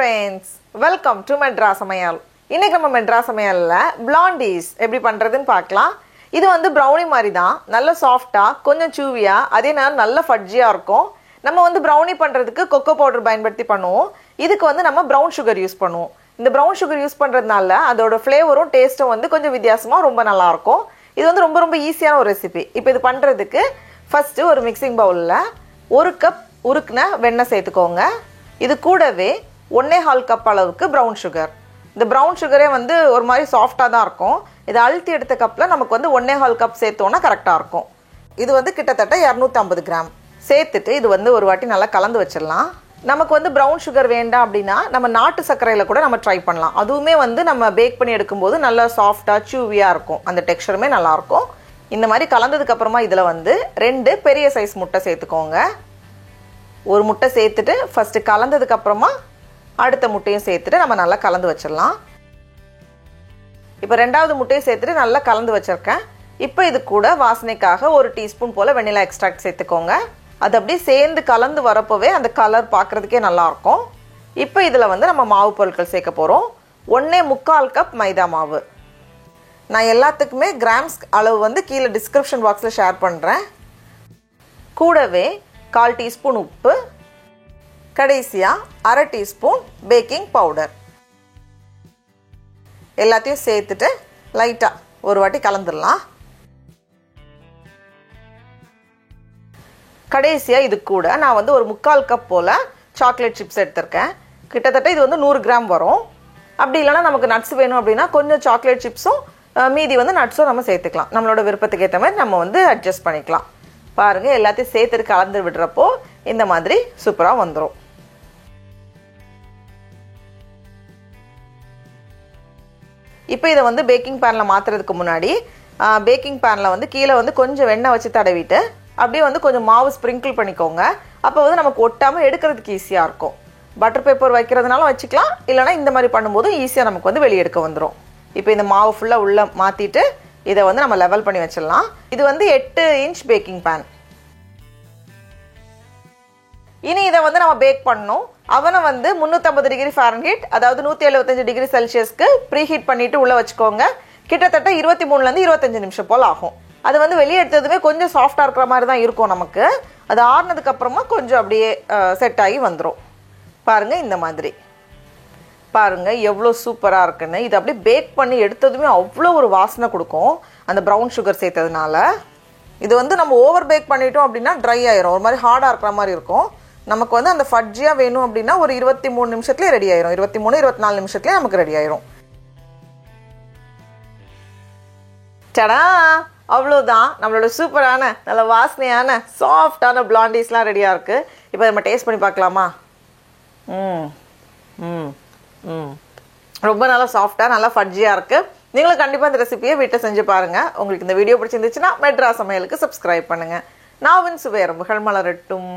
friends, welcome to Madras Samayal. இன்னைக்கு நம்ம மெட்ராஸ் சமையல்ல blondies எப்படி பண்றதுன்னு பார்க்கலாம். இது வந்து brownie மாதிரி தான், நல்ல சாஃப்ட்டா, கொஞ்சம் சூவியா, அதே நேரம் நல்ல ஃபட்ஜியா இருக்கும். நம்ம வந்து brownie பண்றதுக்கு கோகோ பவுடர் பயன்படுத்தி பண்ணுவோம். இதுக்கு வந்து நம்ம brown sugar யூஸ் பண்ணுவோம். இந்த brown sugar யூஸ் பண்றதுனால அதோட ஃப்ளேவரும் டேஸ்டும் வந்து கொஞ்சம் வித்தியாசமா ரொம்ப நல்லா இருக்கும். இது வந்து ரொம்ப ஈஸியான ஒரு ரெசிபி. இப்போ இது பண்றதுக்கு ஃபர்ஸ்ட் ஒரு மிக்சிங் பவுல்ல 1 கப் உருக்குன வெண்ணெய் சேர்த்துக்கோங்க. இது கூடவே 1.5 கப் அளவுக்கு பிரவுன் சுகர். இந்த பிரவுன் சுகரே வந்து ஒரு மாதிரி சாஃப்டாக தான் இருக்கும். இதை அழுத்தி எடுத்த கப்பில் நமக்கு வந்து 1.5 கப் சேர்த்தோன்னா கரெக்டாக இருக்கும். இது வந்து கிட்டத்தட்ட 250 கிராம் சேர்த்துட்டு இது வந்து ஒரு வாட்டி நல்லா கலந்து வச்சிடலாம். நமக்கு வந்து பிரவுன் சுகர் வேண்டாம் அப்படின்னா நம்ம நாட்டு சர்க்கரையில் கூட நம்ம ட்ரை பண்ணலாம். அதுவுமே வந்து நம்ம பேக் பண்ணி எடுக்கும்போது நல்லா சாஃப்டாக சூவியாக இருக்கும். அந்த டெக்ஸ்சருமே நல்லாயிருக்கும். இந்த மாதிரி கலந்ததுக்கு அப்புறமா இதில் வந்து 2 பெரிய சைஸ் முட்டை சேர்த்துக்கோங்க. ஒரு முட்டை சேர்த்துட்டு ஃபர்ஸ்ட் கலந்ததுக்கு அப்புறமா அடுத்த முட்டையும் சேர்த்துட்டு நம்ம நல்லா கலந்து வச்சிடலாம். இப்போ ரெண்டாவது முட்டையும் சேர்த்துட்டு நல்லா கலந்து வச்சிருக்கேன். இப்போ இது கூட வாசனைக்காக 1 டீஸ்பூன் போல வெண்ணிலா எக்ஸ்ட்ராக்ட் சேர்த்துக்கோங்க. அது அப்படியே சேர்ந்து கலந்து வரப்போவே அந்த கலர் பார்க்கறதுக்கே நல்லா இருக்கும். இப்போ இதில் வந்து நம்ம மாவு பொருட்கள் சேர்க்க போகிறோம். 1.25 கப் மைதா மாவு. நான் எல்லாத்துக்குமே கிராம்ஸ் அளவு வந்து கீழே டிஸ்கிரிப்ஷன் பாக்ஸில் ஷேர் பண்ணுறேன். கூடவே 1/4 டீஸ்பூன் உப்பு, கடைசியாக 1/2 டீஸ்பூன் பேக்கிங் பவுடர் எல்லாத்தையும் சேர்த்துட்டு லைட்டாக ஒரு வாட்டி கலந்துடலாம். கடைசியாக இது கூட நான் வந்து ஒரு 3/4 கப் போல் சாக்லேட் சிப்ஸ் எடுத்திருக்கேன். கிட்டத்தட்ட இது வந்து 100 கிராம் வரும். அப்படி இல்லைனா நமக்கு நட்ஸ் வேணும் அப்படின்னா கொஞ்சம் சாக்லேட் சிப்ஸும் மீதி வந்து நட்ஸும் நம்ம சேர்த்துக்கலாம். நம்மளோட விருப்பத்துக்கு ஏற்ற மாதிரி நம்ம வந்து அட்ஜஸ்ட் பண்ணிக்கலாம். பாருங்க, எல்லாத்தையும் சேர்த்துட்டு கலந்து விடுறப்போ இந்த மாதிரி சூப்பராக வந்துடும். இப்போ இதை வந்து பேக்கிங் பேனில் மாற்றுறதுக்கு முன்னாடி பேக்கிங் பேனில் வந்து கீழே வந்து கொஞ்சம் வெண்ணெய் வச்சு தடவிட்டு அப்படியே வந்து கொஞ்சம் மாவு ஸ்ப்ரிங்கிள் பண்ணிக்கோங்க. அப்போ வந்து நமக்கு ஒட்டாமல் எடுக்கிறதுக்கு ஈஸியாக இருக்கும். பட்டர் பேப்பர் வைக்கிறதுனால வச்சுக்கலாம், இல்லைனா இந்த மாதிரி பண்ணும்போது ஈஸியாக நமக்கு வந்து வெளியே எடுக்க வந்துடும். இப்போ இந்த மாவு ஃபுல்லாக உள்ளே மாற்றிட்டு இதை வந்து நம்ம லெவல் பண்ணி வச்சிடலாம். இது வந்து 8 இன்ச் பேக்கிங் பேன். இனி இதை வந்து நம்ம பேக் பண்ணணும். அவனை வந்து 350 டிகிரி ஃபாரன்ஹீட், அதாவது 175 டிகிரி செல்சியஸ்க்கு ப்ரீ ஹீட் பண்ணிட்டு உள்ளே வச்சுக்கோங்க. கிட்டத்தட்ட 23லேருந்து 25 நிமிஷம் போல் ஆகும். அது வந்து வெளியே எடுத்ததுமே கொஞ்சம் சாஃப்டாக இருக்கிற மாதிரி தான் இருக்கும் நமக்கு. அது ஆறுனதுக்கு அப்புறமா கொஞ்சம் அப்படியே செட் ஆகி வந்துடும். பாருங்கள், இந்த மாதிரி பாருங்கள் எவ்வளோ சூப்பராக இருக்குன்னு. இது அப்படியே பேக் பண்ணி எடுத்ததுமே அவ்வளோ ஒரு வாசனை கொடுக்கும் அந்த ப்ரௌன் சுகர் சேர்த்ததுனால. இது வந்து நம்ம ஓவர் பேக் பண்ணிட்டோம் அப்படின்னா ட்ரை ஆயிரும், ஒரு மாதிரி ஹார்டாக இருக்கிற மாதிரி இருக்கும். நமக்கு வந்து அந்த ஃபட்ஜியாக வேணும் அப்படின்னா ஒரு 23 நிமிஷத்துலேயே ரெடி ஆயிரும். 23-24 நிமிஷத்துலேயே நமக்கு ரெடி ஆயிரும். சடா, அவ்வளோதான், நம்மளோட சூப்பரான நல்ல வாசனையான சாஃப்டான பிளாண்டீஸ்லாம் ரெடியாக இருக்குது. இப்போ நம்ம டேஸ்ட் பண்ணி பார்க்கலாமா? ரொம்ப நல்லா சாஃப்டாக நல்லா ஃபட்ஜியாக இருக்குது. நீங்களும் கண்டிப்பாக இந்த ரெசிபியை வீட்டை செஞ்சு பாருங்கள். உங்களுக்கு இந்த வீடியோ பிடிச்சிருந்துச்சுன்னா மெட்ராஸ் சமையலுக்கு சப்ஸ்கிரைப் பண்ணுங்கள். நாவின் சுவை எறும்புகள் மலரட்டும்.